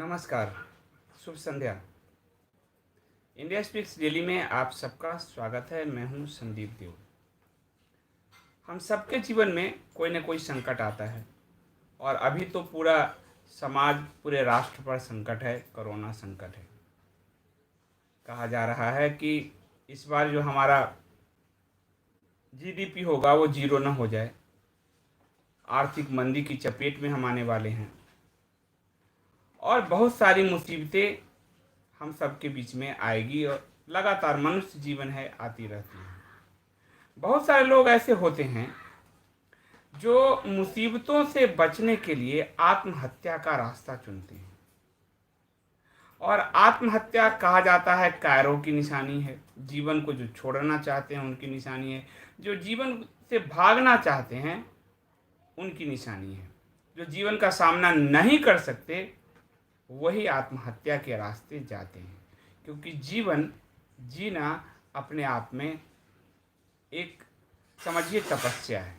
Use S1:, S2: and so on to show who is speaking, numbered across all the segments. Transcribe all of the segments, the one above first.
S1: नमस्कार, शुभ संध्या। India speaks daily में आप सबका स्वागत है। मैं हूं संदीप देव। हम सबके जीवन में कोई न कोई संकट आता है और अभी तो पूरा समाज, पूरे राष्ट्र पर संकट है, कोरोना संकट है। कहा जा रहा है कि इस बार जो हमारा जीडीपी होगा वो जीरो न हो जाए। आर्थिक मंदी की चपेट में हम आने वाले हैं और बहुत सारी मुसीबतें हम सबके बीच में आएगी और लगातार मनुष्य जीवन है आती रहती है। बहुत सारे लोग ऐसे होते हैं जो मुसीबतों से बचने के लिए आत्महत्या का रास्ता चुनते हैं और आत्महत्या कहा जाता है कायरों की निशानी है। जीवन को जो छोड़ना चाहते हैं उनकी निशानी है, जो जीवन से भागना चाहते हैं उनकी निशानी है। जो जीवन का सामना नहीं कर सकते वही आत्महत्या के रास्ते जाते हैं, क्योंकि जीवन जीना अपने आप में एक समझिए तपस्या है।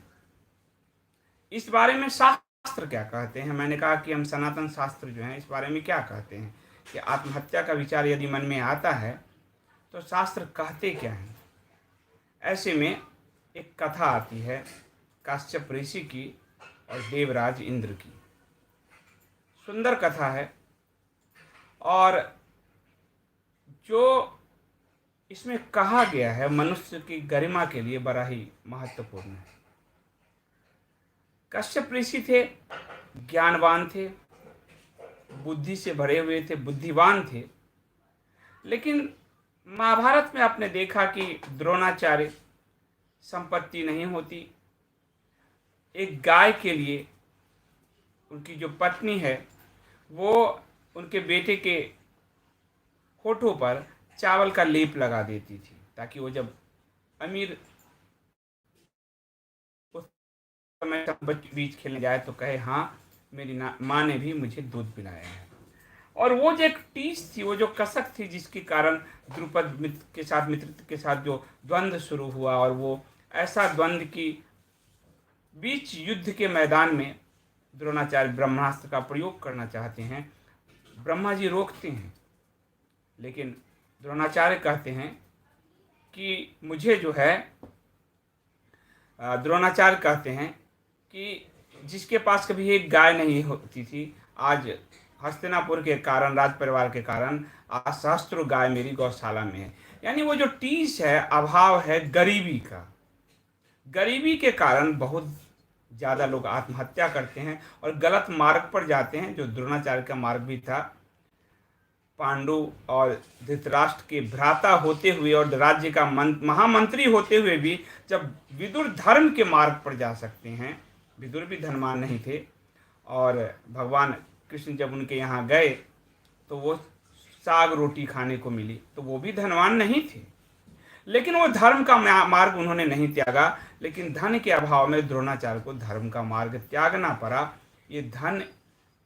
S1: इस बारे में शास्त्र क्या कहते हैं? मैंने कहा कि हम सनातन शास्त्र जो हैं इस बारे में क्या कहते हैं कि आत्महत्या का विचार यदि मन में आता है तो शास्त्र कहते क्या हैं। ऐसे में एक कथा आती है काश्यप ऋषि की और देवराज इंद्र की। सुंदर कथा है और जो इसमें कहा गया है मनुष्य की गरिमा के लिए बड़ा ही महत्वपूर्ण है। कश्यप ऋषि थे, ज्ञानवान थे, बुद्धि से भरे हुए थे, बुद्धिमान थे। लेकिन महाभारत में आपने देखा कि द्रोणाचार्य संपत्ति नहीं होती, एक गाय के लिए उनकी जो पत्नी है वो उनके बेटे के होठों पर चावल का लेप लगा देती थी ताकि वो जब अमीर उस समय बीच खेलने जाए तो कहे हाँ मेरी माँ ने भी मुझे दूध पिलाया है। और वो जो एक टीस थी, वो जो कसक थी जिसके कारण द्रुपद मित्र के साथ जो द्वंद्व शुरू हुआ और वो ऐसा द्वंद्व की बीच युद्ध के मैदान में द्रोणाचार्य ब्रह्मास्त्र का प्रयोग करना चाहते हैं। ब्रह्मा जी रोकते हैं, लेकिन द्रोणाचार्य कहते हैं कि मुझे जो है द्रोणाचार्य कहते हैं कि जिसके पास कभी एक गाय नहीं होती थी, आज हस्तिनापुर के कारण, राज परिवार के कारण आज सहस्त्रों गाय मेरी गौशाला में है। यानी वो जो टीस है, अभाव है गरीबी का। गरीबी के कारण बहुत ज़्यादा लोग आत्महत्या करते हैं और गलत मार्ग पर जाते हैं, जो द्रोणाचार्य का मार्ग भी था। पांडु और धृतराष्ट्र के भ्राता होते हुए और राज्य का महामंत्री होते हुए भी जब विदुर धर्म के मार्ग पर जा सकते हैं, विदुर भी धनवान नहीं थे और भगवान कृष्ण जब उनके यहाँ गए तो वो साग रोटी खाने को मिली, तो वो भी धनवान नहीं थे, लेकिन वो धर्म का मार्ग उन्होंने नहीं त्यागा। लेकिन धन के अभाव में द्रोणाचार्य को धर्म का मार्ग त्यागना पड़ा। ये धन,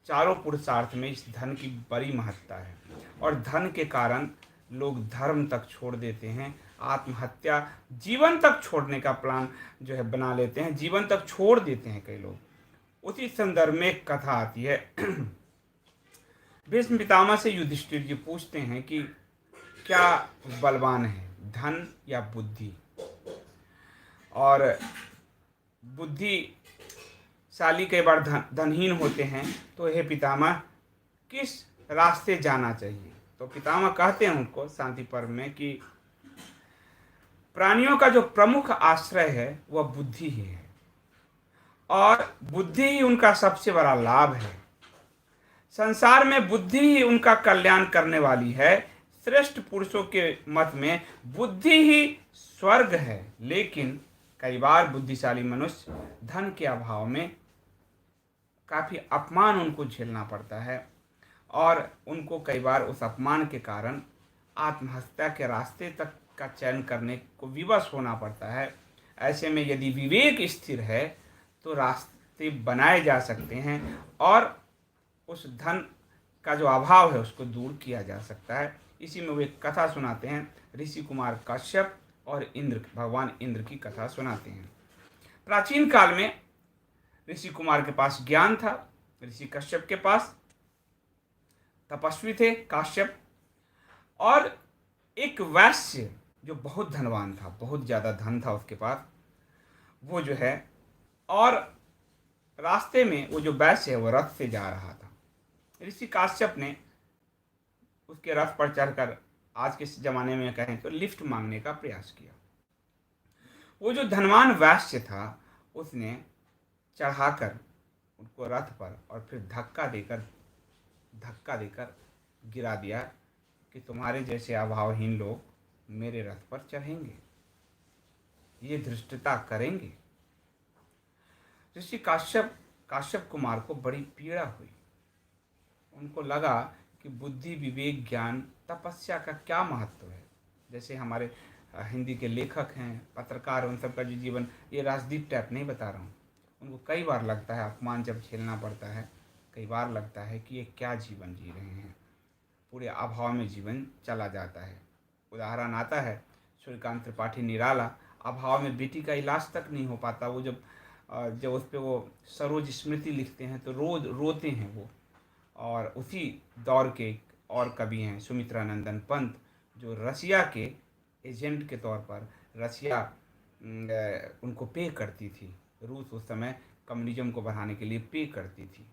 S1: चारों पुरुषार्थ में इस धन की बड़ी महत्ता है और धन के कारण लोग धर्म तक छोड़ देते हैं, आत्महत्या, जीवन तक छोड़ने का प्लान जो है बना लेते हैं, जीवन तक छोड़ देते हैं कई लोग। उसी संदर्भ में एक कथा आती है। भीष्म पितामह से युधिष्ठिर जी पूछते हैं कि क्या बलवान है, धन या बुद्धि? और बुद्धिशाली कई बार धनहीन होते हैं, तो हे पितामह किस रास्ते जाना चाहिए? तो पितामह कहते हैं उनको शांति पर्व में कि प्राणियों का जो प्रमुख आश्रय है वह बुद्धि ही है और बुद्धि ही उनका सबसे बड़ा लाभ है। संसार में बुद्धि ही उनका कल्याण करने वाली है। श्रेष्ठ पुरुषों के मत में बुद्धि ही स्वर्ग है, लेकिन कई बार बुद्धिशाली मनुष्य धन के अभाव में काफ़ी अपमान उनको झेलना पड़ता है और उनको कई बार उस अपमान के कारण आत्महत्या के रास्ते तक का चयन करने को विवश होना पड़ता है। ऐसे में यदि विवेक स्थिर है तो रास्ते बनाए जा सकते हैं और उस धन का जो अभाव है उसको दूर किया जा सकता है। इसी में वो एक कथा सुनाते हैं, ऋषि कुमार कश्यप और इंद्र, भगवान इंद्र की कथा सुनाते हैं। प्राचीन काल में ऋषि कुमार के पास ज्ञान था, ऋषि कश्यप के पास तपस्वी थे काश्यप, और एक वैश्य जो बहुत धनवान था, बहुत ज़्यादा धन था उसके पास, वो जो है, और रास्ते में वो जो वैश्य है वो रथ से जा रहा था। ऋषि काश्यप ने उसके रथ पर चढ़कर, आज के ज़माने में कहें तो लिफ्ट मांगने का प्रयास किया। वो जो धनवान वैश्य था उसने चढ़ाकर उनको रथ पर और फिर धक्का देकर गिरा दिया कि तुम्हारे जैसे अभावहीन लोग मेरे रथ पर चढ़ेंगे, ये धृष्टता करेंगे। ऋषि काश्यप कुमार को बड़ी पीड़ा हुई। उनको लगा कि बुद्धि, विवेक, ज्ञान, तपस्या का क्या महत्व है। जैसे हमारे हिंदी के लेखक हैं, पत्रकार, उन सब का जो जीवन, ये राजदीप टाइप नहीं बता रहा हूँ, उनको कई बार लगता है, अपमान जब झेलना पड़ता है, कई बार लगता है कि ये क्या जीवन जी रहे हैं, पूरे अभाव में जीवन चला जाता है। उदाहरण आता है सूर्यकांत त्रिपाठी निराला, अभाव में बेटी का इलाज तक नहीं हो पाता, वो जब उस पर वो सरोज स्मृति लिखते हैं तो रोज रोते हैं वो। और उसी दौर के और कवि हैं सुमित्रा नंदन पंत, जो रसिया के एजेंट के तौर पर रसिया उनको पे करती थी। रूस उस समय कम्युनिज्म को बढ़ाने के लिए पे करती थी,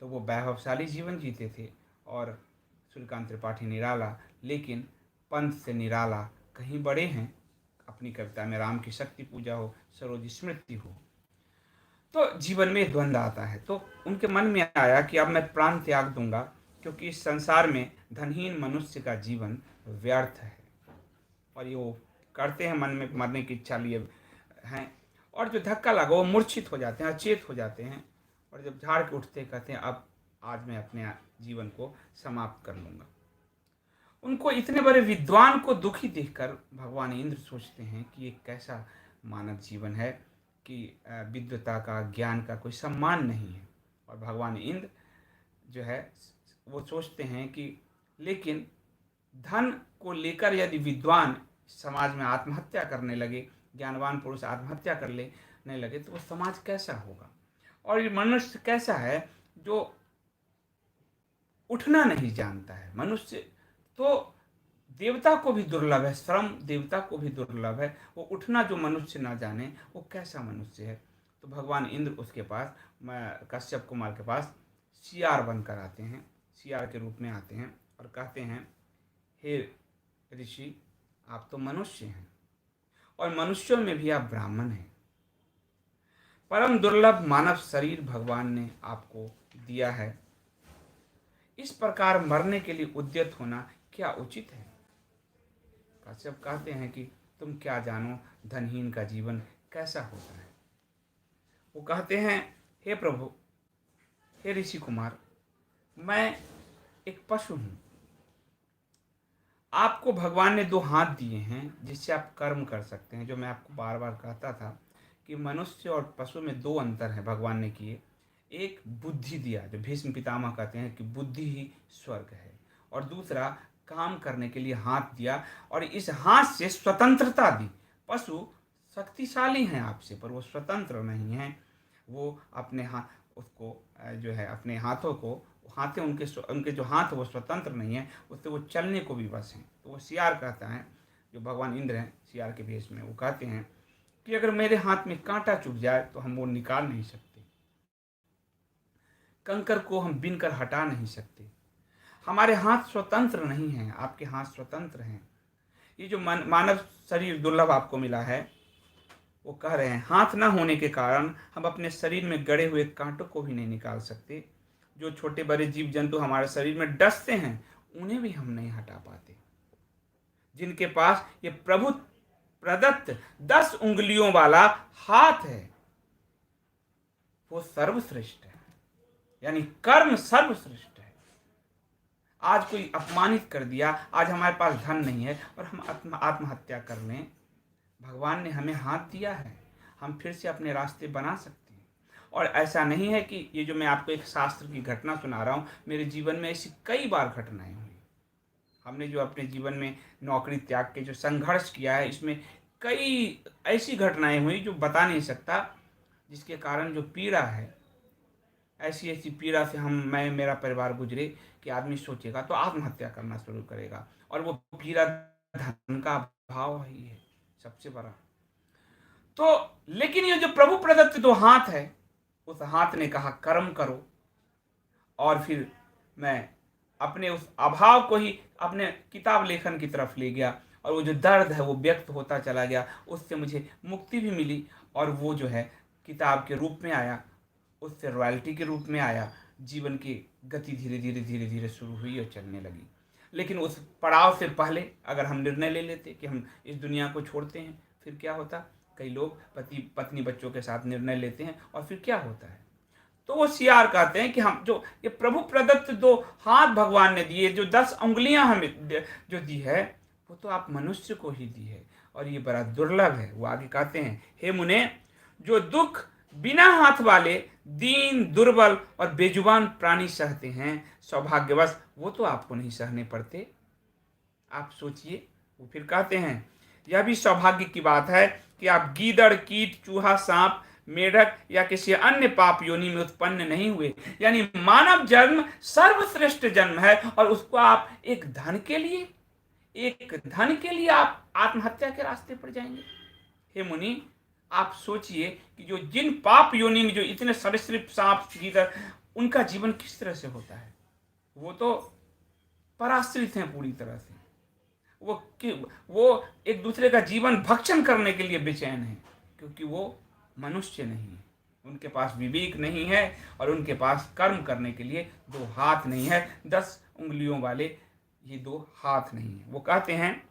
S1: तो वो वैभवशाली जीवन जीते थे। और सूर्यकांत त्रिपाठी निराला, लेकिन पंत से निराला कहीं बड़े हैं। अपनी कविता में राम की शक्ति पूजा हो, सरोज स्मृति हो, तो जीवन में द्वंद्व आता है। तो उनके मन में आया कि अब मैं प्राण त्याग दूंगा, क्योंकि इस संसार में धनहीन मनुष्य का जीवन व्यर्थ है। और ये वो करते हैं, मन में मरने की इच्छा लिए हैं, और जो धक्का लगा वो मूर्छित हो जाते हैं, अचेत हो जाते हैं, और जब झाड़ के उठते कहते हैं अब आज मैं अपने जीवन को समाप्त कर लूँगा। उनको इतने बड़े विद्वान को दुखी देखकर भगवान इंद्र सोचते हैं कि ये कैसा मानव जीवन है कि विद्वता का, ज्ञान का कोई सम्मान नहीं है। और भगवान इंद्र जो है वो सोचते हैं कि लेकिन धन को लेकर यदि विद्वान समाज में आत्महत्या करने लगे, ज्ञानवान पुरुष आत्महत्या कर लेने लगे, तो वो समाज कैसा होगा। और ये मनुष्य कैसा है जो उठना नहीं जानता है। मनुष्य तो देवता को भी दुर्लभ है, श्रम देवता को भी दुर्लभ है, वो उठना जो मनुष्य ना जाने वो कैसा मनुष्य है। तो भगवान इंद्र उसके पास, कश्यप कुमार के पास सियार बनकर आते हैं, सियार के रूप में आते हैं और कहते हैं, हे ऋषि, आप तो मनुष्य हैं और मनुष्यों में भी आप ब्राह्मण हैं। परम दुर्लभ मानव शरीर भगवान ने आपको दिया है, इस प्रकार मरने के लिए उद्यत होना क्या उचित है। कश्यप कहते हैं कि तुम क्या जानो धनहीन का जीवन कैसा होता है। वो कहते हैं, हे प्रभु, हे ऋषि कुमार, मैं एक पशु हूँ। आपको भगवान ने 2 हाथ दिए हैं जिससे आप कर्म कर सकते हैं। जो मैं आपको बार बार कहता था कि मनुष्य और पशु में 2 अंतर हैं भगवान ने किए। एक बुद्धि दिया, जो भीष्म पितामह कहते हैं कि बुद्धि ही स्वर्ग है, और दूसरा काम करने के लिए हाथ दिया, और इस हाथ से स्वतंत्रता दी। पशु शक्तिशाली हैं आपसे, पर वो स्वतंत्र नहीं हैं। वो अपने उसको जो है अपने हाथों को, हाथें उनके जो हाथ वो स्वतंत्र नहीं है, उससे वो चलने को भी बस हैं। तो वो सियार कहता है, जो भगवान इंद्र हैं सियार के भेष में, वो कहते हैं कि अगर मेरे हाथ में कांटा चुभ जाए तो हम वो निकाल नहीं सकते, कंकर को हम बीनकर हटा नहीं सकते। हमारे हाथ स्वतंत्र नहीं हैं, आपके हाथ स्वतंत्र हैं। ये जो मानव शरीर दुर्लभ आपको मिला है, वो कह रहे हैं हाथ ना होने के कारण हम अपने शरीर में गड़े हुए कांटों को भी नहीं निकाल सकते। जो छोटे बड़े जीव जंतु हमारे शरीर में डसते हैं उन्हें भी हम नहीं हटा पाते। जिनके पास ये प्रभु प्रदत्त 10 उंगलियों वाला हाथ है, वो सर्वश्रेष्ठ है, यानी कर्म सर्वश्रेष्ठ है। आज कोई अपमानित कर दिया, आज हमारे पास धन नहीं है और हम आत्महत्या कर लें, भगवान ने हमें हाथ दिया है, हम फिर से अपने रास्ते बना सकते हैं। और ऐसा नहीं है कि ये जो मैं आपको एक शास्त्र की घटना सुना रहा हूँ, मेरे जीवन में ऐसी कई बार घटनाएं हुई। हमने जो अपने जीवन में नौकरी त्याग के जो संघर्ष किया है, इसमें कई ऐसी घटनाएं हुई जो बता नहीं सकता, जिसके कारण जो पीड़ा है ऐसी ऐसी पीड़ा से मैं मेरा परिवार गुजरे कि आदमी सोचेगा तो आत्महत्या करना शुरू करेगा। और वो पीड़ा धन का अभाव ही है सबसे बड़ा। तो लेकिन ये जो प्रभु प्रदत्त जो हाथ है, उस हाथ ने कहा कर्म करो, और फिर मैं अपने उस अभाव को ही अपने किताब लेखन की तरफ ले गया, और वो जो दर्द है वो व्यक्त होता चला गया, उससे मुझे मुक्ति भी मिली, और वो जो है किताब के रूप में आया, उससे रॉयल्टी के रूप में आया। जीवन की गति धीरे धीरे धीरे धीरे शुरू हुई और चलने लगी। लेकिन उस पड़ाव से पहले अगर हम निर्णय ले लेते कि हम इस दुनिया को छोड़ते हैं, फिर क्या होता? कई लोग पति पत्नी बच्चों के साथ निर्णय लेते हैं, और फिर क्या होता है? तो वो सियार कहते हैं कि हम जो ये प्रभु प्रदत्त दो हाथ भगवान ने दिए, जो 10 उंगलियां हमें जो दी है, वो तो आप मनुष्य को ही दी है, और ये बड़ा दुर्लभ है। वो आगे कहते हैं, हे मुने, जो दुख बिना हाथ वाले दीन दुर्बल और बेजुबान प्राणी सहते हैं, सौभाग्यवश वो तो आपको नहीं सहने पड़ते। आप सोचिए। वो फिर कहते हैं, यह भी सौभाग्य की बात है कि आप गीदड़, कीट, चूहा, सांप, मेढक या किसी अन्य पाप योनि में उत्पन्न नहीं हुए। यानी मानव जन्म सर्वश्रेष्ठ जन्म है, और उसको आप एक धन के लिए आप आत्महत्या के रास्ते पर जाएंगे। हे मुनि, आप सोचिए कि जो जिन पाप योनि में जो इतने सरीसृप, सांप, गीदड़, उनका जीवन किस तरह से होता है। वो तो पराश्रित हैं पूरी तरह से। वो एक दूसरे का जीवन भक्षण करने के लिए बेचैन है, क्योंकि वो मनुष्य नहीं है, उनके पास विवेक नहीं है, और उनके पास कर्म करने के लिए 2 हाथ नहीं है, 10 उंगलियों वाले ये 2 हाथ नहीं है। वो कहते हैं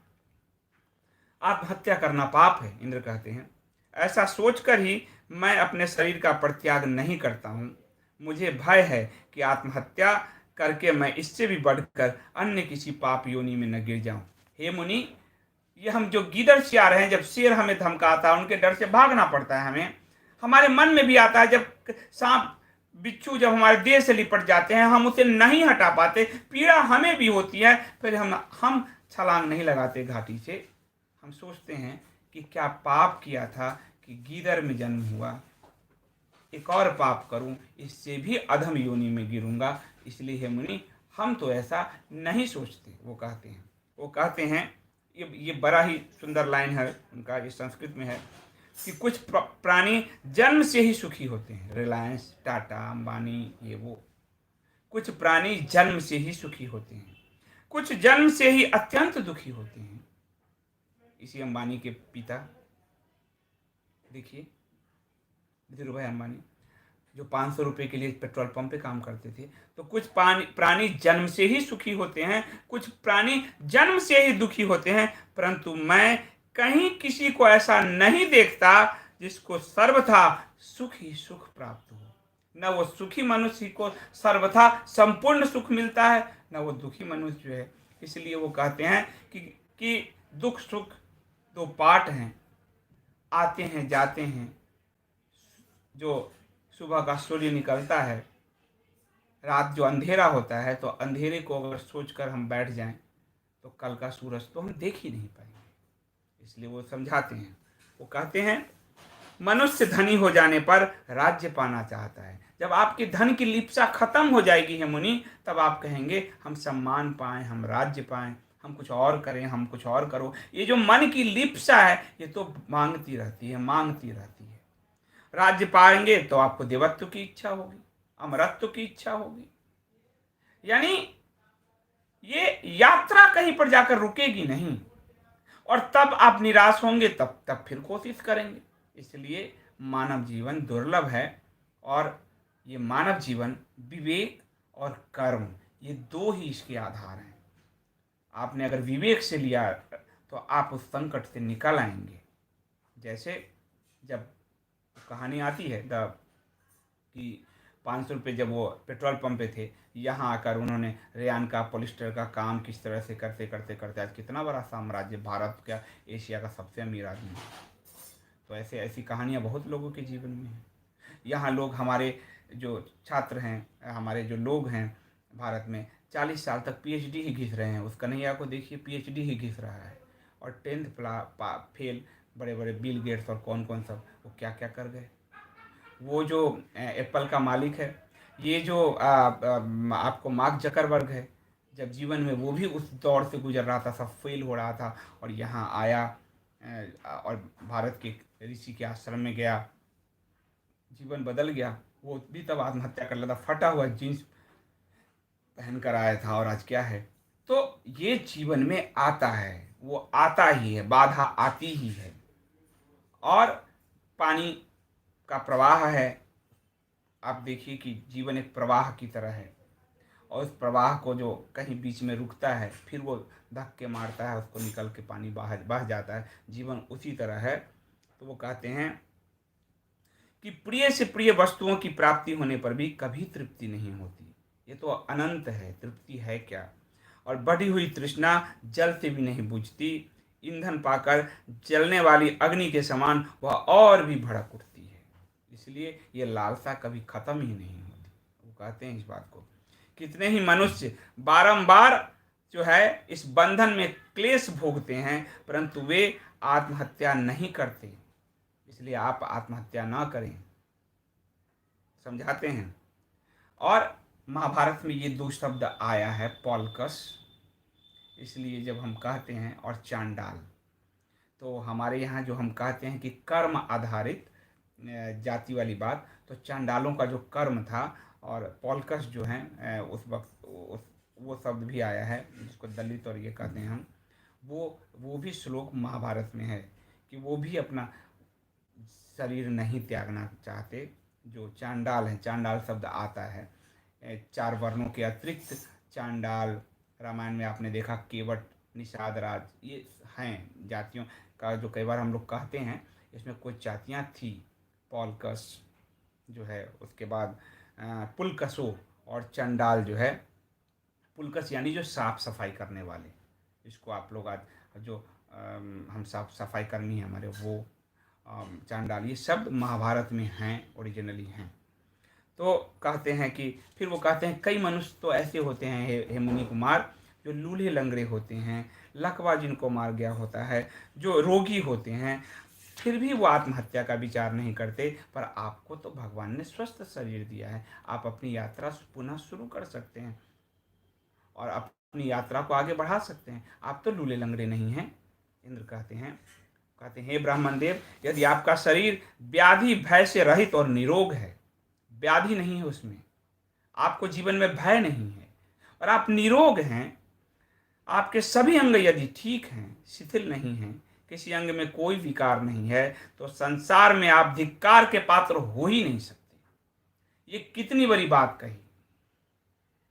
S1: आत्महत्या करना पाप है। इंद्र कहते हैं, ऐसा सोचकर ही मैं अपने शरीर का परित्याग नहीं करता हूँ। मुझे भय है कि आत्महत्या करके मैं इससे भी बढ़कर अन्य किसी पाप योनि में न गिर जाऊं। हे मुनि, ये हम जो गीदड़ सियार हैं, जब शेर हमें धमकाता है, उनके डर से भागना पड़ता है हमें। हमारे मन में भी आता है, जब सांप बिच्छू जब हमारे देह से लिपट जाते हैं, हम उसे नहीं हटा पाते, पीड़ा हमें भी होती है, फिर हम छलांग नहीं लगाते घाटी से। हम सोचते हैं कि क्या पाप किया था कि गीदड़ में जन्म हुआ, एक और पाप करूं, इससे भी अधम योनि में गिरूंगा। इसलिए हे मुनि, हम तो ऐसा नहीं सोचते। वो कहते हैं, ये बड़ा ही सुंदर लाइन है उनका, ये संस्कृत में है कि कुछ प्राणी जन्म से ही सुखी होते हैं। रिलायंस, टाटा, अंबानी, ये वो कुछ प्राणी जन्म से ही सुखी होते हैं, कुछ जन्म से ही अत्यंत दुखी होते हैं। इसी अंबानी के पिता देखिए, धीरू भाई अंबानी, जो 500 रुपए के लिए पेट्रोल पंप पे काम करते थे। तो कुछ प्राणी जन्म से ही सुखी होते हैं, कुछ प्राणी जन्म से ही दुखी होते हैं, परंतु मैं कहीं किसी को ऐसा नहीं देखता जिसको सर्वथा सुख ही सुख प्राप्त हो। न वो सुखी मनुष्य को सर्वथा संपूर्ण सुख मिलता है, न वो दुखी मनुष्य जो है। इसलिए वो कहते हैं कि दुख सुख 2 पार्ट हैं, आते हैं जाते हैं। जो सुबह का सूर्य निकलता है, रात जो अंधेरा होता है, तो अंधेरे को अगर सोचकर हम बैठ जाएं तो कल का सूरज तो हम देख ही नहीं पाएंगे। इसलिए वो समझाते हैं, वो कहते हैं मनुष्य धनी हो जाने पर राज्य पाना चाहता है। जब आपके धन की लिप्सा खत्म हो जाएगी है मुनि, तब आप कहेंगे हम सम्मान पाएं, हम राज्य पाएं, हम कुछ और करें, हम कुछ और करो। ये जो मन की लिप्सा है, ये तो मांगती रहती है। राज्य पाएंगे तो आपको देवत्व की इच्छा होगी, अमरत्व की इच्छा होगी। यानी ये यात्रा कहीं पर जाकर रुकेगी नहीं, और तब आप निराश होंगे, तब फिर कोशिश करेंगे। इसलिए मानव जीवन दुर्लभ है, और ये मानव जीवन विवेक और कर्म, ये 2 ही इसके आधार हैं। आपने अगर विवेक से लिया तो आप उस संकट से निकल आएंगे। जैसे जब कहानी आती है कि 500 रुपये जब वो पेट्रोल पंप पे थे, यहाँ आकर उन्होंने रेयान का पॉलिस्टर का काम किस तरह से करते करते करते आज कितना बड़ा साम्राज्य, भारत का, एशिया का सबसे अमीर आदमी। तो ऐसी कहानियाँ बहुत लोगों के जीवन में हैं। यहाँ लोग, हमारे जो छात्र हैं, हमारे जो लोग हैं भारत में, 40 साल तक पीएचडी ही घिस रहे हैं। उस कन्हैया को देखिए, पीएचडी ही घिस रहा है, और 10th फेल। बड़े बड़े बिल गेट्स और कौन कौन सब, वो क्या क्या कर गए। वो जो एप्पल का मालिक है, ये जो आपको मार्क जकरबर्ग है, जब जीवन में वो भी उस दौर से गुजर रहा था, सब फेल हो रहा था और यहाँ आया और भारत के ऋषि के आश्रम में गया, जीवन बदल गया। वो भी तब आत्महत्या कर लेता, फटा हुआ जीन्स पहन कर आया था और आज क्या है। तो ये जीवन में आता है, वो आता ही है, बाधा आती ही है। और पानी का प्रवाह है, आप देखिए कि जीवन एक प्रवाह की तरह है और उस प्रवाह को जो कहीं बीच में रुकता है फिर वो धक्के मारता है, उसको निकल के पानी बाहर बह जाता है। जीवन उसी तरह है। तो वो कहते हैं कि प्रिय से प्रिय वस्तुओं की प्राप्ति होने पर भी कभी तृप्ति नहीं होती। ये तो अनंत है, तृप्ति है क्या। और बढ़ी हुई तृष्णा जल से भी नहीं बुझती, ईंधन पाकर जलने वाली अग्नि के समान वह और भी भड़क उठती है। इसलिए ये लालसा कभी खत्म ही नहीं होती। वो कहते हैं इस बात को। कितने ही मनुष्य बारंबार जो है इस बंधन में क्लेश भोगते हैं, परंतु वे आत्महत्या नहीं करते। इसलिए आप आत्महत्या ना करें, समझाते हैं। और महाभारत में ये दो शब्द आया है, पॉलकस, इसलिए जब हम कहते हैं, और चांडाल, तो हमारे यहाँ जो हम कहते हैं कि कर्म आधारित जाति वाली बात, तो चांडालों का जो कर्म था, और पॉलकस जो हैं उस वक्त वो शब्द भी आया है जिसको दलित और ये कहते हैं हम। वो भी श्लोक महाभारत में है कि वो भी अपना शरीर नहीं त्यागना चाहते। जो चांडाल हैं, चांडाल शब्द आता है 4 वर्णों के अतिरिक्त चांडाल, रामायण में आपने देखा केवट, निषाद राज, ये हैं जातियों का जो कई बार हम लोग कहते हैं। इसमें कुछ जातियाँ थी, पॉलकस जो है, उसके बाद पुलकसो और चंडाल जो है। पुलकस यानी जो साफ सफाई करने वाले, इसको आप लोग आज जो हम साफ सफाई कर्मी हैं हमारे, वो चांडाल, ये शब्द महाभारत में हैं, ओरिजिनली हैं। तो कहते हैं कि फिर वो कहते हैं कई मनुष्य तो ऐसे होते हैं हे मुनि कुमार, जो लूल्हे लंगड़े होते हैं, लकवा जिनको मार गया होता है, जो रोगी होते हैं, फिर भी वो आत्महत्या का विचार नहीं करते। पर आपको तो भगवान ने स्वस्थ शरीर दिया है, आप अपनी यात्रा पुनः शुरू कर सकते हैं और अपनी यात्रा को आगे बढ़ा सकते हैं। आप तो लूले लंगड़े नहीं हैं। इंद्र कहते हैं हे ब्राह्मण देव, यदि आपका शरीर व्याधि भय से रहित और निरोग है, व्याधि नहीं है उसमें, आपको जीवन में भय नहीं है और आप निरोग हैं, आपके सभी अंग यदि ठीक हैं, शिथिल नहीं हैं, किसी अंग में कोई विकार नहीं है, तो संसार में आप धिक्कार के पात्र हो ही नहीं सकते। ये कितनी बड़ी बात कही।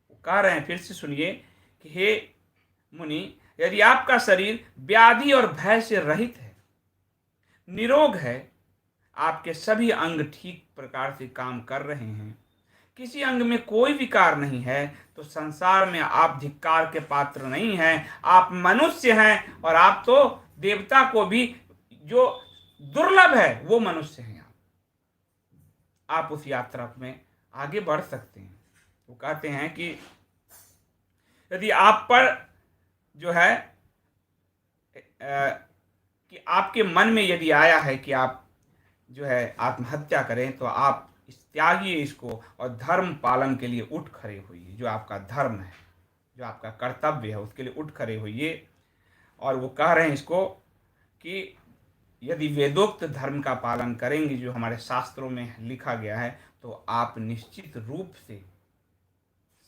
S1: वो कह रहे हैं, फिर से सुनिए कि हे मुनि, यदि आपका शरीर व्याधि और भय से रहित है, निरोग है, आपके सभी अंग ठीक प्रकार से काम कर रहे हैं, किसी अंग में कोई विकार नहीं है, तो संसार में आप धिक्कार के पात्र नहीं हैं। आप मनुष्य हैं और आप तो देवता को भी जो दुर्लभ है वो मनुष्य हैं। आप उस यात्रा में आगे बढ़ सकते हैं। वो कहते हैं कि यदि आप पर जो है कि आपके मन में यदि आया है कि आप जो है आत्महत्या करें, तो आप त्यागिए इसको और धर्म पालन के लिए उठ खड़े होइए। जो आपका धर्म है, जो आपका कर्तव्य है, उसके लिए उठ खड़े होइए। और वो कह रहे हैं इसको कि यदि वेदोक्त धर्म का पालन करेंगे, जो हमारे शास्त्रों में लिखा गया है, तो आप निश्चित रूप से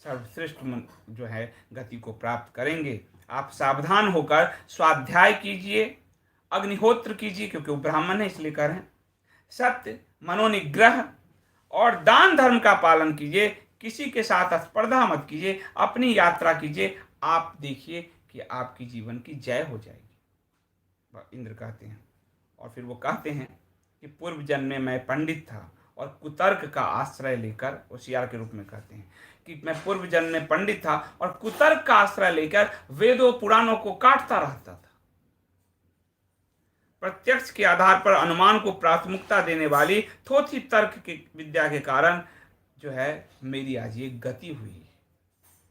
S1: सर्वश्रेष्ठ जो है गति को प्राप्त करेंगे। आप सावधान होकर स्वाध्याय कीजिए, अग्निहोत्र कीजिए, क्योंकि वो ब्राह्मण है इसलिए कर रहे हैं, सत्य, मनोनिग्रह और दान धर्म का पालन कीजिए, किसी के साथ स्पर्धा मत कीजिए, अपनी यात्रा कीजिए। आप देखिए कि आपकी जीवन की जय हो जाएगी, इंद्र कहते हैं। और फिर वो कहते हैं कि पूर्व जन्म में मैं पंडित था और कुतर्क का आश्रय लेकर, होशियार के रूप में कहते हैं कि मैं पूर्व जन्म में पंडित था और कुतर्क का आश्रय लेकर वेदों पुराणों को काटता रहता था। प्रत्यक्ष के आधार पर अनुमान को प्राथमिकता देने वाली थोथी तर्क की विद्या के कारण जो है मेरी आज ये गति हुई।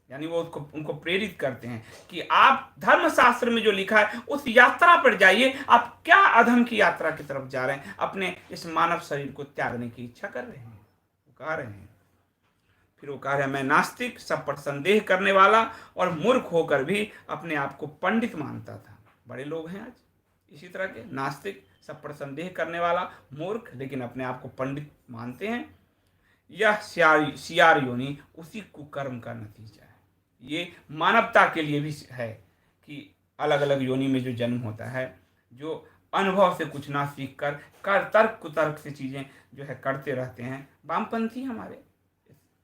S1: यानी वो उनको प्रेरित करते हैं कि आप धर्मशास्त्र में जो लिखा है उस यात्रा पर जाइए। आप क्या अधम की यात्रा की तरफ जा रहे हैं, अपने इस मानव शरीर को त्यागने की इच्छा कर रहे हैं, कह रहे हैं। फिर वो कह रहे हैं मैं नास्तिक, सब पर संदेह करने वाला और मूर्ख होकर भी अपने आप को पंडित मानता था। बड़े लोग हैं आज इसी तरह के, नास्तिक, सब पर संदेह करने वाला, मूर्ख, लेकिन अपने आप को पंडित मानते हैं। यह सियार योनि उसी कुकर्म का नतीजा है। ये मानवता के लिए भी है कि अलग अलग योनि में जो जन्म होता है, जो अनुभव से कुछ ना सीख कर तर्क कुतर्क से चीज़ें जो है करते रहते हैं, वामपंथी हमारे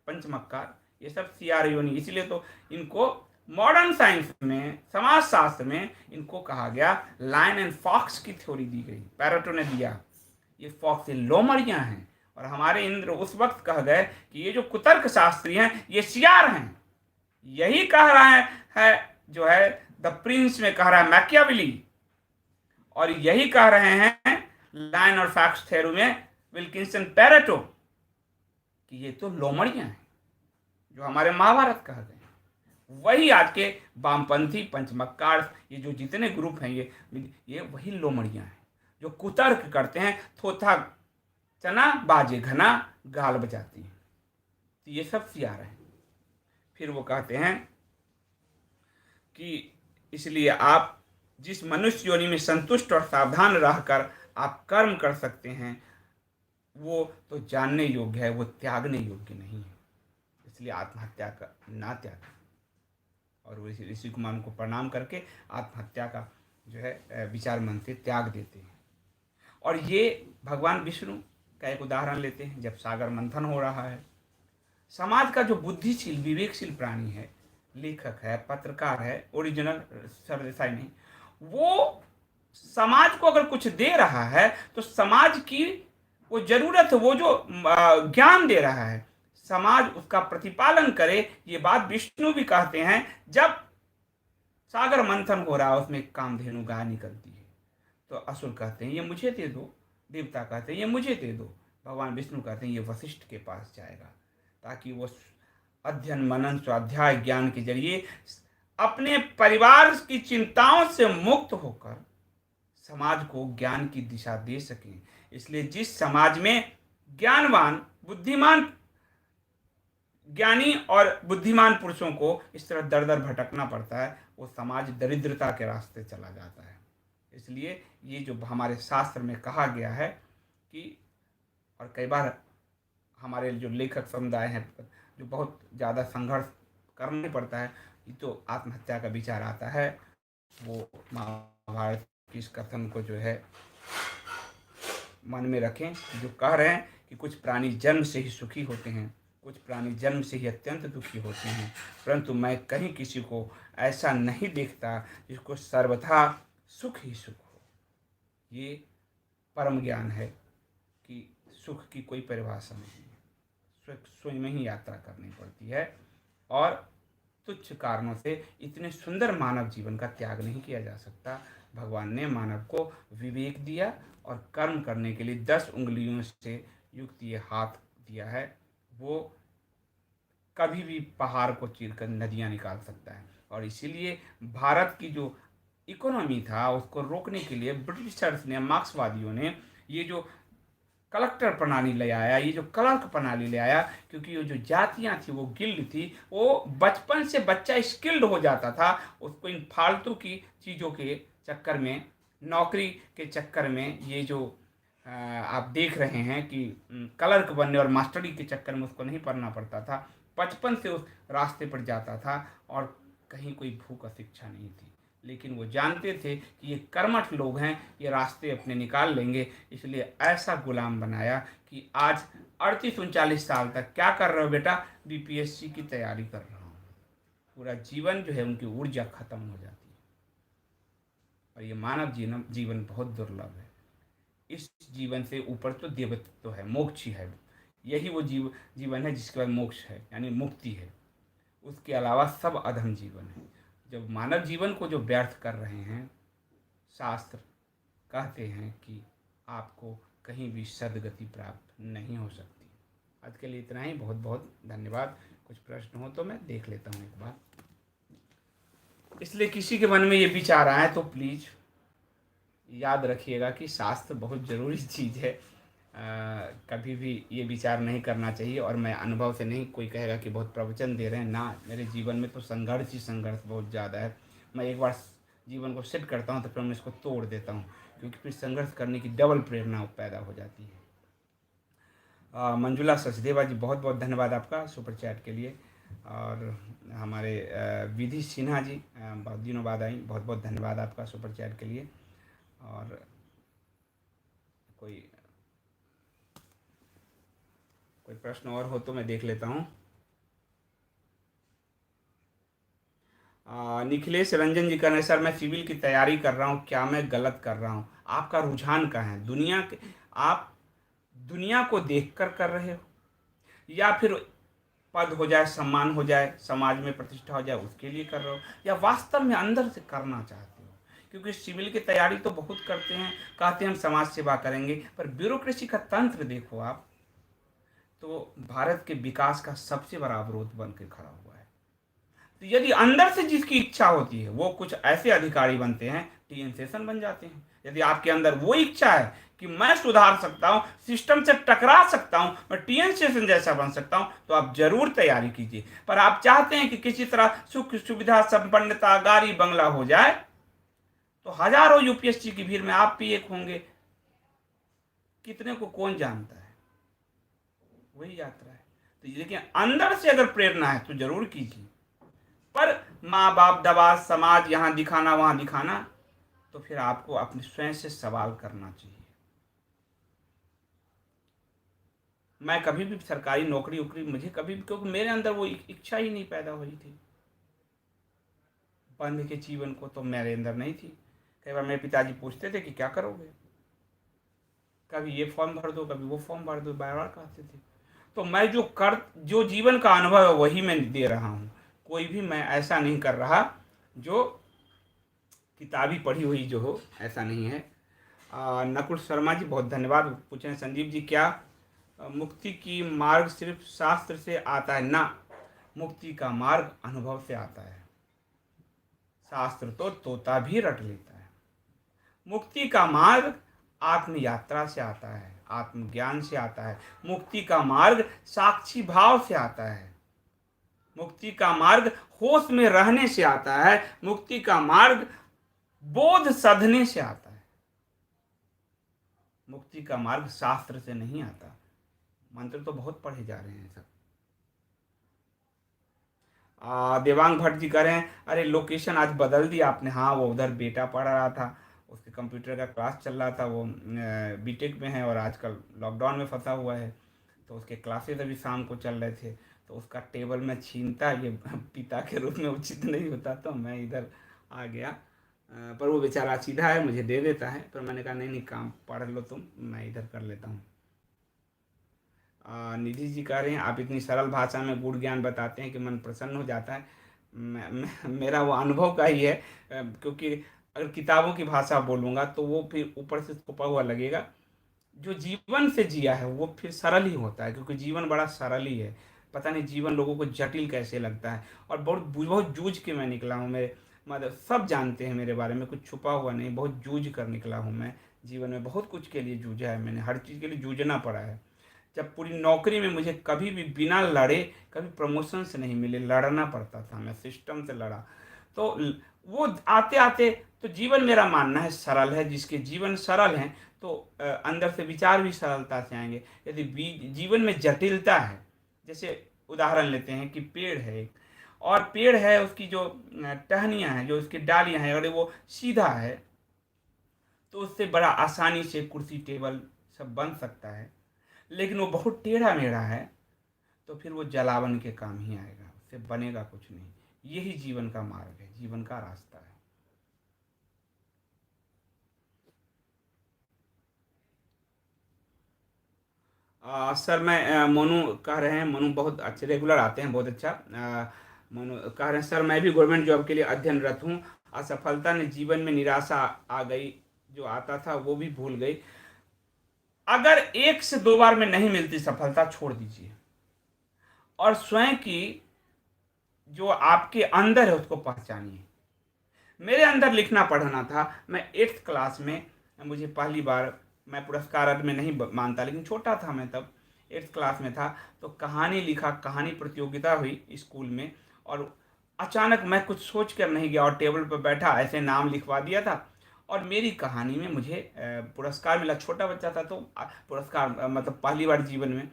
S1: पंचमक्कार, ये सब सियार योनि। इसलिए तो इनको मॉडर्न साइंस में, समाज शास्त्र में इनको कहा गया लायन एंड फॉक्स की थ्योरी दी गई, पैरेटो ने दिया। ये फॉक्स, ये लोमड़ियाँ हैं। और हमारे इंद्र उस वक्त कह गए कि ये जो कुतर्क शास्त्री हैं ये सियार हैं। यही कह रहा है जो है द प्रिंस में कह रहा है मैकियावेली, और यही कह रहे हैं लायन और फॉक्स थ्योरी में विल्किंसन पैरेटो कि ये तो लोमड़ियाँ हैं जो हमारे महाभारत कह गए। वही आज के वामपंथी पंचमक्कार, ये जो जितने ग्रुप हैं ये वही लोमड़ियाँ हैं जो कुतर्क करते हैं, थोथा चना बाजे घना गाल बजाती हैं। तो ये सब सियार हैं। फिर वो कहते हैं कि इसलिए आप जिस मनुष्य योनि में संतुष्ट और सावधान रहकर आप कर्म कर सकते हैं, वो तो जानने योग्य है, वो त्यागने योग्य नहीं है। इसलिए आत्महत्या का ना त्याग। और वो ऋषि कुमार को प्रणाम करके आत्महत्या का जो है विचार मन से त्याग देते हैं। और ये भगवान विष्णु का एक उदाहरण लेते हैं। जब सागर मंथन हो रहा है, समाज का जो बुद्धिशील विवेकशील प्राणी है, लेखक है, पत्रकार है, ओरिजिनल सरदेसाई नहीं, वो समाज को अगर कुछ दे रहा है तो समाज की वो जरूरत है, वो जो ज्ञान दे रहा है, समाज उसका प्रतिपालन करे। ये बात विष्णु भी कहते हैं। जब सागर मंथन हो रहा है, उसमें कामधेनु गाय निकलती है, तो असुर कहते हैं ये मुझे दे दो, देवता कहते हैं ये मुझे दे दो, भगवान विष्णु कहते हैं ये वशिष्ठ के पास जाएगा, ताकि वो अध्ययन मनन स्वाध्याय ज्ञान के जरिए अपने परिवार की चिंताओं से मुक्त होकर समाज को ज्ञान की दिशा दे सकें। इसलिए जिस समाज में ज्ञानवान, बुद्धिमान, ज्ञानी और बुद्धिमान पुरुषों को इस तरह दर दर भटकना पड़ता है, वो समाज दरिद्रता के रास्ते चला जाता है। इसलिए ये जो हमारे शास्त्र में कहा गया है कि, और कई बार हमारे जो लेखक समुदाय हैं जो बहुत ज़्यादा संघर्ष करना पड़ता है, तो आत्महत्या का विचार आता है। वो महाभारत की इस कथन को जो है मन में रखें, जो कह रहे हैं कि कुछ प्राणी जन्म से ही सुखी होते हैं, कुछ प्राणी जन्म से ही अत्यंत दुखी होते हैं, परंतु मैं कहीं किसी को ऐसा नहीं देखता जिसको सर्वथा सुख ही सुख हो। ये परम ज्ञान है कि सुख की कोई परिभाषा नहीं है, स्वयं में ही यात्रा करनी पड़ती है। और तुच्छ कारणों से इतने सुंदर मानव जीवन का त्याग नहीं किया जा सकता। भगवान ने मानव को विवेक दिया और कर्म करने के लिए 10 उंगलियों से युक्त ये हाथ दिया है। वो कभी भी पहाड़ को चीरकर नदियाँ निकाल सकता है। और इसीलिए भारत की जो इकोनॉमी था उसको रोकने के लिए ब्रिटिशर्स ने, मार्क्सवादियों ने ये जो कलेक्टर प्रणाली ले आया, ये जो क्लर्क प्रणाली ले आया, क्योंकि ये जो जातियाँ थी, वो गिल्ड थी, वो बचपन से बच्चा स्किल्ड हो जाता था। उसको इन फालतू की चीज़ों के चक्कर में, नौकरी के चक्कर में, ये जो आप देख रहे हैं कि क्लर्क बनने और मास्टरी के चक्कर में उसको नहीं पढ़ना पड़ता था, बचपन से उस रास्ते पर जाता था और कहीं कोई भूख शिक्षा नहीं थी। लेकिन वो जानते थे कि ये कर्मठ लोग हैं, ये रास्ते अपने निकाल लेंगे, इसलिए ऐसा गुलाम बनाया कि आज 38-39 साल तक क्या कर रहे हो बेटा? बीपीएससी की तैयारी कर रहा हूँ। पूरा जीवन जो है उनकी ऊर्जा खत्म हो जाती है। और ये मानव जीवन बहुत दुर्लभ है। इस जीवन से ऊपर तो देवत्व तो है, मोक्ष ही है। यही वो जीवन है जिसके बाद मोक्ष है, यानी मुक्ति है। उसके अलावा सब अधम जीवन है। जब मानव जीवन को जो व्यर्थ कर रहे हैं, शास्त्र कहते हैं कि आपको कहीं भी सद्गति प्राप्त नहीं हो सकती। आज के लिए इतना ही। बहुत बहुत धन्यवाद। कुछ प्रश्न हो तो मैं देख लेता हूँ एक बार। इसलिए किसी के मन में ये विचार आए तो प्लीज़ याद रखिएगा कि शास्त्र बहुत ज़रूरी चीज़ है। कभी भी ये विचार नहीं करना चाहिए। और मैं अनुभव से नहीं, कोई कहेगा कि बहुत प्रवचन दे रहे हैं ना, मेरे जीवन में तो संघर्ष ही संघर्ष बहुत ज़्यादा है। मैं एक बार जीवन को सेट करता हूँ तो फिर मैं इसको तोड़ देता हूँ, क्योंकि फिर संघर्ष करने की डबल प्रेरणा पैदा हो जाती है। मंजुला सचदेवा जी, बहुत बहुत धन्यवाद आपका सुपर चैट के लिए। और हमारे विधि सिन्हा जी, बहुत दिनों बाद आई, बहुत बहुत धन्यवाद आपका सुपर चैट के लिए। और कोई प्रश्न और हो तो मैं देख लेता हूँ। निखिलेश रंजन जी कह रहे हैं, सर मैं सिविल की तैयारी कर रहा हूँ, क्या मैं गलत कर रहा हूँ? आपका रुझान कहाँ है? आप दुनिया को देखकर कर रहे हो, या फिर पद हो जाए, सम्मान हो जाए, समाज में प्रतिष्ठा हो जाए, उसके लिए कर रहे हो, या वास्तव में अंदर से करना चाहते हो? क्योंकि सिविल की तैयारी तो बहुत करते हैं, कहते हैं हम समाज सेवा करेंगे, पर ब्यूरोक्रेसी का तंत्र देखो आप, तो भारत के विकास का सबसे बड़ा अवरोध बन के खड़ा हुआ है। तो यदि अंदर से जिसकी इच्छा होती है वो कुछ ऐसे अधिकारी बनते हैं, टीएन सेशन बन जाते हैं। यदि आपके अंदर वो इच्छा है कि मैं सुधार सकता हूं, सिस्टम से टकरा सकता हूं, मैं टीएन सेशन जैसा बन सकता हूं, तो आप जरूर तैयारी कीजिए। पर आप चाहते हैं कि किसी तरह सुख सुविधा संपन्नता गाड़ी बंगला हो जाए, तो हजारों यूपीएससी की भीड़ में आप भी एक होंगे, कितने को कौन जानता है? वही यात्रा है। तो देखिए, अंदर से अगर प्रेरणा है तो जरूर कीजिए। पर माँ बाप दबाव, समाज यहाँ दिखाना वहां दिखाना, तो फिर आपको अपने स्वयं से सवाल करना चाहिए। मैं कभी भी सरकारी नौकरी उकरी मुझे कभी भी, क्योंकि मेरे अंदर वो इच्छा ही नहीं पैदा हुई थी। बंध के जीवन को तो मेरे अंदर नहीं थी। कई बार मेरे पिताजी पूछते थे कि क्या करोगे, कभी ये फॉर्म भर दो, कभी वो फॉर्म भर दो, बार बार कहते थे। तो मैं जो जीवन का अनुभव है वही मैं दे रहा हूँ। कोई भी मैं ऐसा नहीं कर रहा जो किताबी पढ़ी हुई जो हो, ऐसा नहीं है। नकुल शर्मा जी, बहुत धन्यवाद। पूछे संजीव जी, क्या मुक्ति की मार्ग सिर्फ शास्त्र से आता है? ना, मुक्ति का मार्ग अनुभव से आता है। शास्त्र तो तोता भी रट लेता है। मुक्ति का मार्ग आत्म यात्रा से आता है, आत्मज्ञान से आता है। मुक्ति का मार्ग साक्षी भाव से आता है। मुक्ति का मार्ग होश में रहने से आता है। मुक्ति का मार्ग बोध साधने से आता है। मुक्ति का मार्ग शास्त्र से नहीं आता। मंत्र तो बहुत पढ़े जा रहे हैं सब। देवांग भट्ट जी कह रहे हैं, अरे लोकेशन आज बदल दिया आपने। हाँ, वो उधर बेटा पढ़ रहा था, उसके कंप्यूटर का क्लास चल रहा था, वो बीटेक में है और आजकल लॉकडाउन में फंसा हुआ है, तो उसके क्लासेस अभी शाम को चल रहे थे। तो उसका टेबल में छीनता, ये पिता के रूप में उचित नहीं होता, तो मैं इधर आ गया। पर वो बेचारा सीधा है, मुझे दे देता है, पर मैंने कहा नहीं नहीं, काम पढ़ लो तुम, मैं इधर कर लेता हूँ। निधि जी कह रहे हैं, आप इतनी सरल भाषा में गुण ज्ञान बताते हैं कि मन प्रसन्न हो जाता है। मेरा वो अनुभव का ही है, क्योंकि अगर किताबों की भाषा बोलूँगा तो वो फिर ऊपर से छुपा हुआ लगेगा। जो जीवन से जिया है वो फिर सरल ही होता है, क्योंकि जीवन बड़ा सरल ही है। पता नहीं जीवन लोगों को जटिल कैसे लगता है। और बहुत बहुत जूझ के मैं निकला हूँ। मेरे मतलब सब जानते हैं मेरे बारे में, कुछ छुपा हुआ नहीं, बहुत जूझ कर निकला हूँ मैं। जीवन में बहुत कुछ के लिए जूझा है मैंने, हर चीज़ के लिए जूझना पड़ा है। जब पूरी नौकरी में मुझे कभी भी बिना लड़े कभी प्रमोशन से नहीं मिले, लड़ना पड़ता था, मैं सिस्टम से लड़ा। तो वो आते आते, तो जीवन मेरा मानना है सरल है। जिसके जीवन सरल हैं तो अंदर से विचार भी सरलता से आएंगे। यदि जीवन में जटिलता है, जैसे उदाहरण लेते हैं कि पेड़ है एक, और पेड़ है, उसकी जो टहनियाँ हैं, जो उसकी डालियाँ हैं, अगर वो सीधा है तो उससे बड़ा आसानी से कुर्सी टेबल सब बन सकता है। लेकिन वो बहुत टेढ़ा मेढ़ा है तो फिर वो जलावन के काम ही आएगा, उससे बनेगा कुछ नहीं। यही जीवन का मार्ग है, जीवन का रास्ता है। सर मैं मोनू कह रहे हैं, मोनू बहुत अच्छे रेगुलर आते हैं, बहुत अच्छा। मोनू कह रहे हैं, सर मैं भी गवर्नमेंट जॉब के लिए अध्ययनरत हूँ। असफलता ने जीवन में निराशा आ गई, जो आता था वो भी भूल गई। अगर एक से दो बार में नहीं मिलती सफलता, छोड़ दीजिए और स्वयं की जो आपके अंदर है उसको पहचानिए। मेरे अंदर लिखना पढ़ना था। मैं 8th क्लास में मुझे पहली बार मैं पुरस्कार अर्थ में नहीं मानता, लेकिन छोटा था मैं तब, 8th क्लास में था। तो कहानी लिखा, कहानी प्रतियोगिता हुई स्कूल में, और अचानक मैं कुछ सोच कर नहीं गया और टेबल पर बैठा ऐसे नाम लिखवा दिया था, और मेरी कहानी में मुझे पुरस्कार मिला। छोटा बच्चा था तो पुरस्कार मतलब पहली बार जीवन में।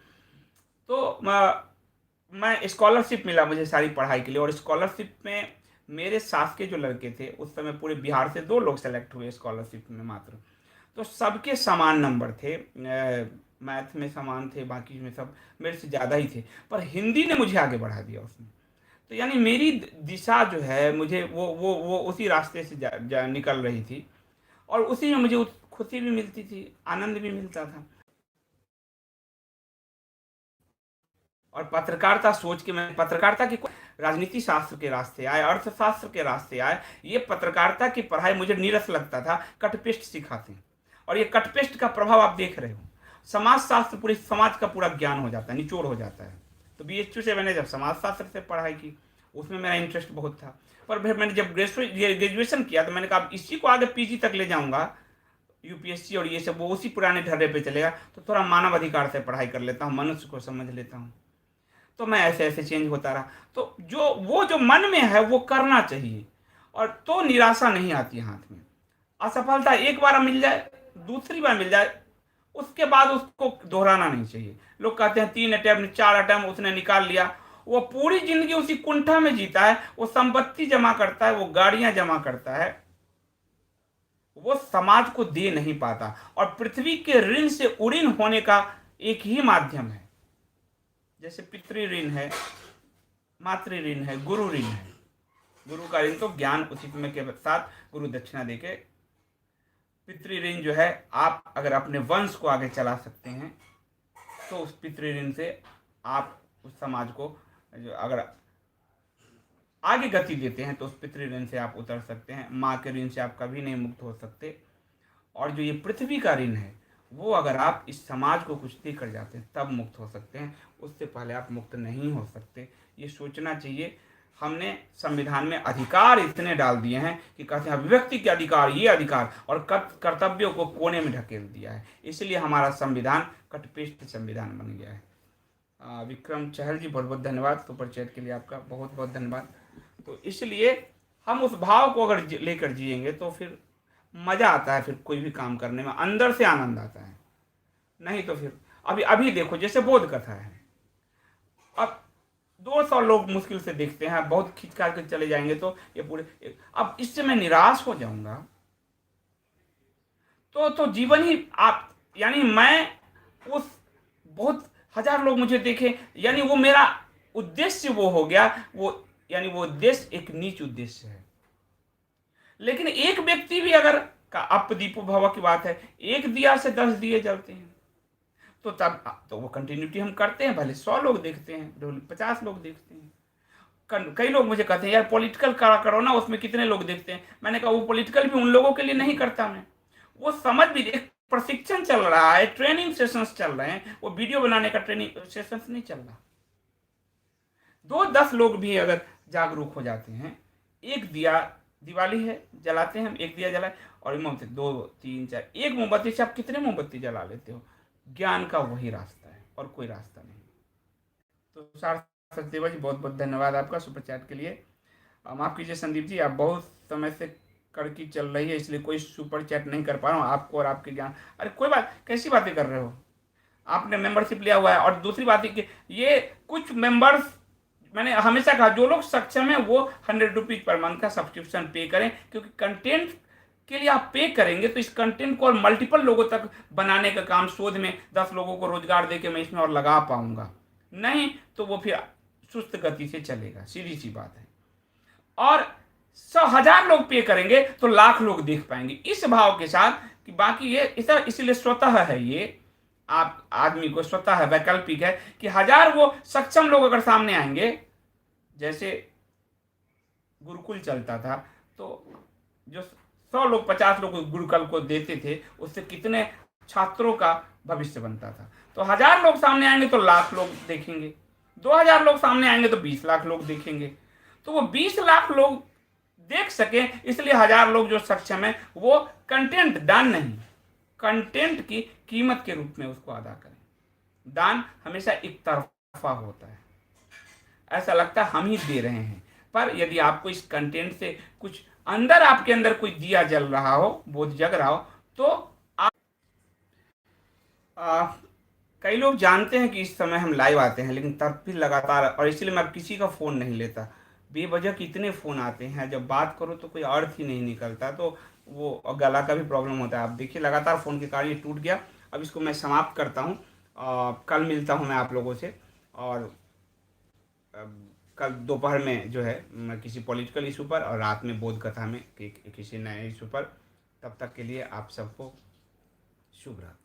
S1: तो मैं स्कॉलरशिप मिला मुझे सारी पढ़ाई के लिए, और स्कॉलरशिप में मेरे साथ के जो लड़के थे, उस समय पूरे बिहार से 2 लोग सेलेक्ट हुए स्कॉलरशिप में मात्र। तो सबके समान नंबर थे, मैथ में समान थे, बाकी में सब मेरे से ज़्यादा ही थे, पर हिंदी ने मुझे आगे बढ़ा दिया उसमें। तो यानी मेरी दिशा जो है, मुझे वो उसी रास्ते से निकल रही थी, और उसी में मुझे खुशी भी मिलती थी, आनंद भी मिलता था। और पत्रकारिता सोच के मैं पत्रकारिता की राजनीति शास्त्र के रास्ते आए, अर्थशास्त्र के रास्ते आए। ये पत्रकारिता की पढ़ाई मुझे नीरस लगता था, कटपेस्ट सिखाते हैं, और ये कटपेस्ट का प्रभाव आप देख रहे हो। समाज शास्त्र पूरे समाज का पूरा ज्ञान हो जाता है, निचोड़ हो जाता है। तो BHU से मैंने जब समाज शास्त्र से पढ़ाई की, उसमें मेरा इंटरेस्ट बहुत था। पर फिर मैंने जब ग्रेजुएशन किया तो मैंने कहा इसी को आगे PG तक ले जाऊंगा, UPSC और ये सब वो उसी पुराने ढर्रे पे चलेगा, तो थोड़ा मानव अधिकार से पढ़ाई कर लेता हूँ, मनुष्य को समझ लेता हूँ। तो मैं ऐसे ऐसे चेंज होता रहा। तो जो मन में है वो करना चाहिए, और तो निराशा नहीं आती हाथ में। असफलता एक बार मिल जाए, दूसरी बार मिल जाए, उसके बाद उसको दोहराना नहीं चाहिए। लोग कहते हैं 3 अटेम्प्ट 4 अटेम्प्ट उसने निकाल लिया, वो पूरी जिंदगी उसी कुंठा में जीता है। वो संपत्ति जमा करता है, वो गाड़ियां जमा करता है, वो समाज को दे नहीं पाता। और पृथ्वी के ऋण से उऋण होने का एक ही माध्यम है, जैसे पितृ ऋण है, मातृ ऋण है, गुरु ऋण है। गुरु का ऋण तो ज्ञान उचित में के साथ गुरु दक्षिणा देके। पितृ ऋण जो है, आप अगर अपने वंश को आगे चला सकते हैं तो उस पितृ ऋण से आप उस समाज को जो अगर आगे गति देते हैं तो उस पितृ ऋण से आप उतर सकते हैं। माँ के ऋण से आप कभी नहीं मुक्त हो सकते। और जो ये पृथ्वी का ऋण है, वो अगर आप इस समाज को कुछ दे कर जाते हैं तब मुक्त हो सकते हैं, उससे पहले आप मुक्त नहीं हो सकते। ये सोचना चाहिए। हमने संविधान में अधिकार इतने डाल दिए हैं कि कहते हैं अभिव्यक्ति के अधिकार, ये अधिकार, और कर्तव्यों को कोने में ढकेल दिया है। इसलिए हमारा संविधान कटपेस्ट संविधान बन गया है। विक्रम चहल जी, बहुत बहुत धन्यवाद सुपर चैट के लिए, आपका बहुत बहुत धन्यवाद। तो इसलिए हम उस भाव को अगर लेकर जिएंगे तो फिर मजा आता है, फिर कोई भी काम करने में अंदर से आनंद आता है। नहीं तो फिर अभी देखो, जैसे बोध कथा है, अब 200 लोग मुश्किल से देखते हैं, बहुत खींच खींच के चले जाएंगे तो ये पूरे, अब इससे मैं निराश हो जाऊंगा तो जीवन ही आप, यानी मैं उस बहुत 1000 लोग मुझे देखे, यानी वो मेरा उद्देश्य वो हो गया, वो यानी वो उद्देश्य एक नीच उद्देश्य है। लेकिन एक व्यक्ति भी अगर का अप दीपो भव की बात है, एक दिया से 10 दिए जलते हैं, तो तब तो वो कंटिन्यूटी हम करते हैं, भले 100 लोग देखते हैं, 50 लोग देखते हैं। कई लोग मुझे कहते हैं यार पॉलिटिकल करो ना, उसमें कितने लोग देखते हैं। मैंने कहा वो पॉलिटिकल भी उन लोगों के लिए नहीं करता मैं, वो समझ भी, एक प्रशिक्षण चल रहा है, ट्रेनिंग सेशंस चल रहे हैं, वो वीडियो बनाने का ट्रेनिंग सेशंस नहीं चल रहा। 2-10 लोग भी अगर जागरूक हो जाते हैं, एक दिया, दिवाली है जलाते हैं हम, एक दिया जलाए, और मोमबत्ती 2 3 4, एक मोमबत्ती से आप कितने मोमबत्ती जला लेते हो। ज्ञान का वही रास्ता है और कोई रास्ता नहीं। तो सार सचदेवा जी, बहुत बहुत धन्यवाद आपका सुपर चैट के लिए। माफ़ कीजिए संदीप जी, आप बहुत समय से कड़की चल रही है, इसलिए कोई सुपर चैट नहीं कर पा रहा हूँ आपको और आपके ज्ञान। अरे कोई बात, कैसी बातें कर रहे हो, आपने मेंबरशिप लिया हुआ है। और दूसरी बात है कि ये कुछ मेंबर्स, मैंने हमेशा कहा जो लोग सक्षम है वो 100 रुपीज़ पर मंथ का सब्सक्रिप्शन पे करें, क्योंकि कंटेंट के लिए आप पे करेंगे तो इस कंटेंट को और मल्टीपल लोगों तक बनाने का काम, शोध में 10 लोगों को रोजगार देके मैं इसमें और लगा पाऊंगा, नहीं तो वो फिर सुस्त गति से चलेगा, सीधी सी बात है। और 100,000 लोग पे करेंगे तो लाख लोग देख पाएंगे, इस भाव के साथ कि बाकी ये इसलिए स्वतः है, ये आप आदमी को स्वतः है, वैकल्पिक है कि 1000 वो सक्षम लोग अगर सामने आएंगे, जैसे गुरुकुल चलता था तो जो 100 लोग 50 लोग गुरुकुल को देते थे, उससे कितने छात्रों का भविष्य बनता था। तो 1000 लोग सामने आएंगे तो लाख लोग देखेंगे, 2000 लोग सामने आएंगे तो 20 लाख लोग देखेंगे। तो वो 20 लाख लोग देख सके, इसलिए 1000 लोग जो सक्षम है वो कंटेंट दान नहीं, कंटेंट की कीमत के रूप में उसको अदा करें। दान हमेशा एक तरफा होता है, ऐसा लगता है हम ही दे रहे हैं, पर यदि आपको इस कंटेंट से कुछ अंदर, आपके अंदर कोई दिया जल रहा हो, बोध जग रहा हो, तो आप कई लोग जानते हैं कि इस समय हम लाइव आते हैं, लेकिन तब भी लगातार, और इसलिए मैं किसी का फ़ोन नहीं लेता। बेवजह कितने फ़ोन आते हैं, जब बात करो तो कोई अर्थ ही नहीं निकलता, तो वो गला का भी प्रॉब्लम होता है। आप देखिए लगातार फ़ोन के कारण ये टूट गया। अब इसको मैं समाप्त करता हूँ। कल मिलता हूँ मैं आप लोगों से, और कल दोपहर में जो है मैं किसी पॉलिटिकल इशू पर, और रात में बोध कथा में किसी नए इशू पर। तब तक के लिए आप सबको शुभ रात्रि।